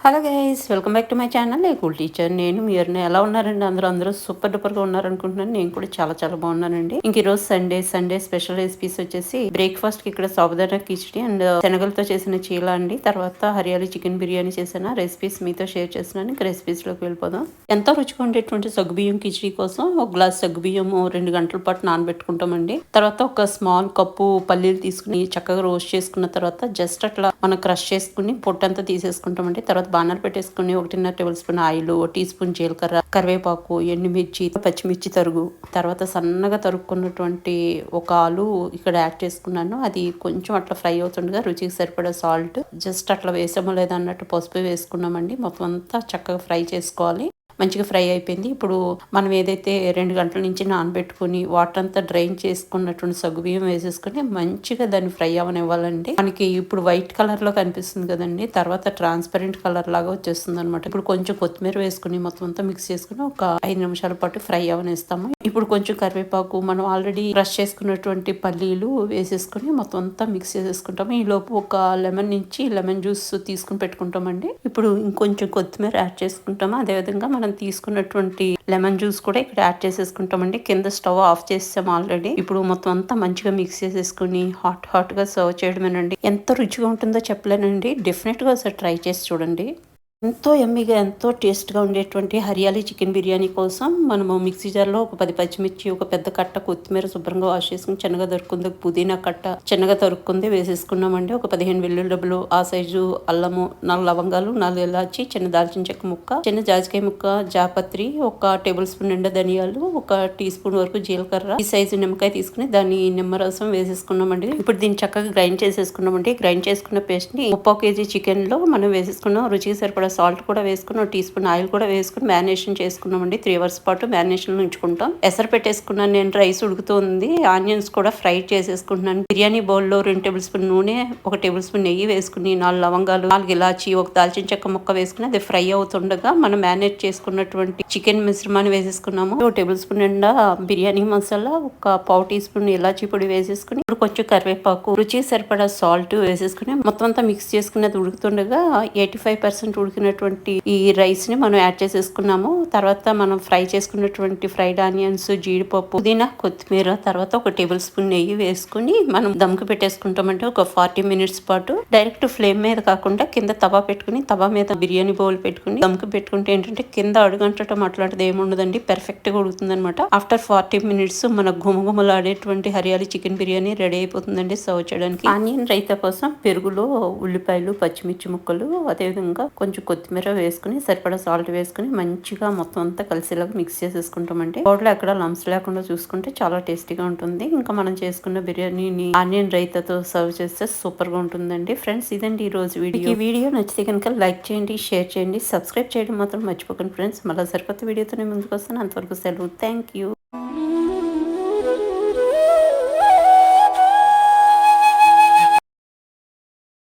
Hello guys, welcome back to my channel A cool teacher. నేను మీరు ఎలా ఉన్నారండి? అందరూ సూపర్ డూపర్ గా ఉన్నారనుకుంటున్నాను. నేను కూడా చాలా చాలా బాగున్నానండి. ఇంక ఈ రోజు సండే స్పెషల్ రెసిపీస్ వచ్చేసి బ్రేక్ఫాస్ట్ కి ఇక్కడ సాబుదానా కిచడీ అండ్ శనగలతో చేసిన చీల అండి. తర్వాత హరియాలి చికెన్ బిర్యానీ చేసిన రెసిపీస్ మీతో షేర్ చేస్తున్నాను. ఇంక రెసిపీస్ లోకి వెళ్ళిపోదాం. ఎంతో రుచిగా ఉండేటువంటి సగ్గుబియ్యం కిచడీ కోసం ఒక గ్లాస్ సగ్గుబియ్యం 2 గంటల పాటు నానబెట్టుకుంటామండి. తర్వాత ఒక స్మాల్ కప్పు పల్లీలు తీసుకుని చక్కగా రోస్ట్ చేసుకున్న తర్వాత జస్ట్ అట్లా మనం క్రష్ చేసుకుని పొట్టంతా తీసేసుకుంటామండి. తర్వాత బాణాలు పెట్టేసుకుని 1.5 tablespoon oil, 1 teaspoon జీలకర్ర, కరివేపాకు, ఎండుమిర్చి, పచ్చిమిర్చి తరుగు, తర్వాత సన్నగా తరుక్కున్నటువంటి ఒక ఆలు ఇక్కడ యాడ్ చేసుకున్నాను. అది కొంచెం అట్లా ఫ్రై అవుతుండగా రుచికి సరిపడా సాల్ట్, జస్ట్ అట్లా వేసామో లేదా అన్నట్టు పసుపు వేసుకున్నామండి. మొత్తం అంతా చక్కగా ఫ్రై చేసుకోవాలి. మంచిగా ఫ్రై అయిపోయింది. ఇప్పుడు మనం ఏదైతే 2 గంటల నుంచి నానబెట్టుకుని వాటర్ అంతా డ్రైన్ చేసుకున్నటువంటి సగ్గుబియ్యం వేసేసుకుని మంచిగా దాన్ని ఫ్రై అవనివ్వాలండి. మనకి ఇప్పుడు వైట్ కలర్ లో కనిపిస్తుంది కదండి, తర్వాత ట్రాన్స్పరెంట్ కలర్ లాగా వచ్చేస్తుంది అనమాట. ఇప్పుడు కొంచెం కొత్తిమీర వేసుకుని మొత్తం అంతా మిక్స్ చేసుకుని ఒక 5 నిమిషాల పాటు ఫ్రై అవనిస్తాము. ఇప్పుడు కొంచెం కరివేపాకు, మనం ఆల్రెడీ క్రష్ చేసుకున్నటువంటి పల్లీలు వేసేసుకుని మొత్తం అంతా మిక్స్ చేసేసుకుంటాము. ఈ లోపు ఒక లెమన్ జ్యూస్ తీసుకుని పెట్టుకుంటామండి. ఇప్పుడు ఇంకొంచెం కొత్తిమీర యాడ్ చేసుకుంటాము. అదేవిధంగా మనం తీసుకున్నటువంటి లెమన్ జ్యూస్ కూడా ఇక్కడ యాడ్ చేసేసుకుంటామండి. కింద స్టవ్ ఆఫ్ చేసాము ఆల్రెడీ. ఇప్పుడు మొత్తం అంతా మంచిగా మిక్స్ చేసేసుకుని హాట్ గా సర్వ్ చేయడమేనండి. ఎంత రుచిగా ఉంటుందో చెప్పలేనండి. డెఫినెట్ గా ఒకసారి ట్రై చేసి చూడండి. ఎంతో ఎమ్మిగా, ఎంతో టేస్ట్గా ఉండేటువంటి హరియాలి చికెన్ బిర్యానీ కోసం మనము మిక్సీ జార్లో ఒక 10 పచ్చిమిర్చి, ఒక పెద్ద కట్ట కొత్తిమీర శుభ్రంగా వాష్ చేసుకుని చిన్నగా దొరుకుంది, పుదీనా కట్ట చిన్నగా తరుక్కుంది వేసేసుకున్నామండి. ఒక 15 వెల్లుల్లి డబ్బులు, ఆ సైజు అల్లము, 4 లవంగాలు, 4 ఇలాచి, చిన్న దాల్చిన చెక్క ముక్క, చిన్న జాజికాయ ముక్క, జాపత్రి, ఒక టేబుల్ స్పూన్ నిండా ధనియాలు, ఒక టీ స్పూన్ వరకు జీలకర్ర, ఈ సైజు నిమ్మకాయ తీసుకుని దాన్ని నిమ్మరసం వేసేసుకున్నామండి. ఇప్పుడు దీన్ని చక్కగా గ్రైండ్ చేసేసుకున్నామండి. గ్రైండ్ చేసుకున్న పేస్ట్ ని 1 కేజీ చికెన్ లో మనం వేసేసుకున్నాం. రుచికి సరిపడా సాల్ట్ కూడా వేసుకుని, 1 టీ స్పూన్ ఆయిల్ కూడా వేసుకుని మ్యారినేషన్ చేసుకున్నామండి. 3 అవర్స్ పాటు మ్యారినేషన్ ఉంచుకుంటాం. ఎసరు పెట్టేసుకున్నాను నేను. రైస్ ఉడుకుతుంది. ఆనియన్స్ కూడా ఫ్రై చేసేసుకుంటున్నాను. బిర్యానీ బౌల్ లో 2 టేబుల్ స్పూన్ నూనె, 1 టేబుల్ స్పూన్ నెయ్యి వేసుకుని 4 లవంగాలు, 4 ఇలాచి, ఒక దాల్చిన చెక్క ముక్క వేసుకుని అది ఫ్రై అవుతుండగా మనం మ్యారినేట్ చేసుకున్నటువంటి చికెన్ మిశ్రమాన్ని వేసేసుకున్నాము. 1 టేబుల్ స్పూన్ నిండా బిర్యానీ మసాలా, ఒక 1/2 టీ స్పూన్ ఇలాచి పొడి వేసేసుకుని ఇప్పుడు కొంచెం కరివేపాకు, రుచికి సరిపడా సాల్ట్ వేసేసుకుని మొత్తం అంతా మిక్స్ చేసుకున్నది ఉడుకుతుండగా 85% ఉడికినటువంటి ఈ రైస్ ని మనం యాడ్ చేసేసుకున్నాము. తర్వాత మనం ఫ్రై చేసుకున్నటువంటి ఫ్రైడ్ ఆనియన్స్, జీడిపప్పు, పుదీనా, కొత్తిమీర, తర్వాత 1 టేబుల్ స్పూన్ నెయ్యి వేసుకుని మనం దమ్కి పెట్టేసుకుంటామంటే ఒక 40 మినిట్స్ పాటు. డైరెక్ట్ ఫ్లేమ్ మీద కాకుండా కింద తవా పెట్టుకుని, తవా మీద బిర్యానీ బౌల్ పెట్టుకుని దమ్కి పెట్టుకుంటే ఏంటంటే కింద అడుగంటటం అట్లాంటిది ఏమి ఉండదండి. పర్ఫెక్ట్ గా ఉడుకుతుంది అనమాట. ఆఫ్టర్ 40 మినిట్స్ మన గుమగుమలాడేటువంటి హరియాలి చికెన్ బిర్యానీ రెడీ అయిపోతుందండి సర్వ్ చేయడానికి. ఆనియన్ రైతా కోసం పెరుగులో ఉల్లిపాయలు, పచ్చిమిర్చి ముక్కలు, అదేవిధంగా కొంచెం కొత్తిమీర వేసుకుని సరిపడా సాల్ట్ వేసుకుని మంచిగా మొత్తం అంతా కలిసేలాగా మిక్స్ చేసేసుకుంటామండి. పౌడర్లో ఎక్కడ లంప్స్ లేకుండా చూసుకుంటే చాలా టేస్టీగా ఉంటుంది. ఇంకా మనం చేసుకున్న బిర్యానీని ఆనియన్ రైతాతో సర్వ్ చేస్తే సూపర్ గా ఉంటుందండి. ఫ్రెండ్స్, ఇదండి ఈ రోజు వీడియో. ఈ వీడియో నచ్చితే కనుక లైక్ చేయండి, షేర్ చేయండి, సబ్స్క్రైబ్ చేయడం మాత్రం మర్చిపోకండి ఫ్రెండ్స్. మళ్ళీ సరికొత్త వీడియోతో నేను ముందుకు వస్తాను. అంతవరకు సెలవు. Thank you.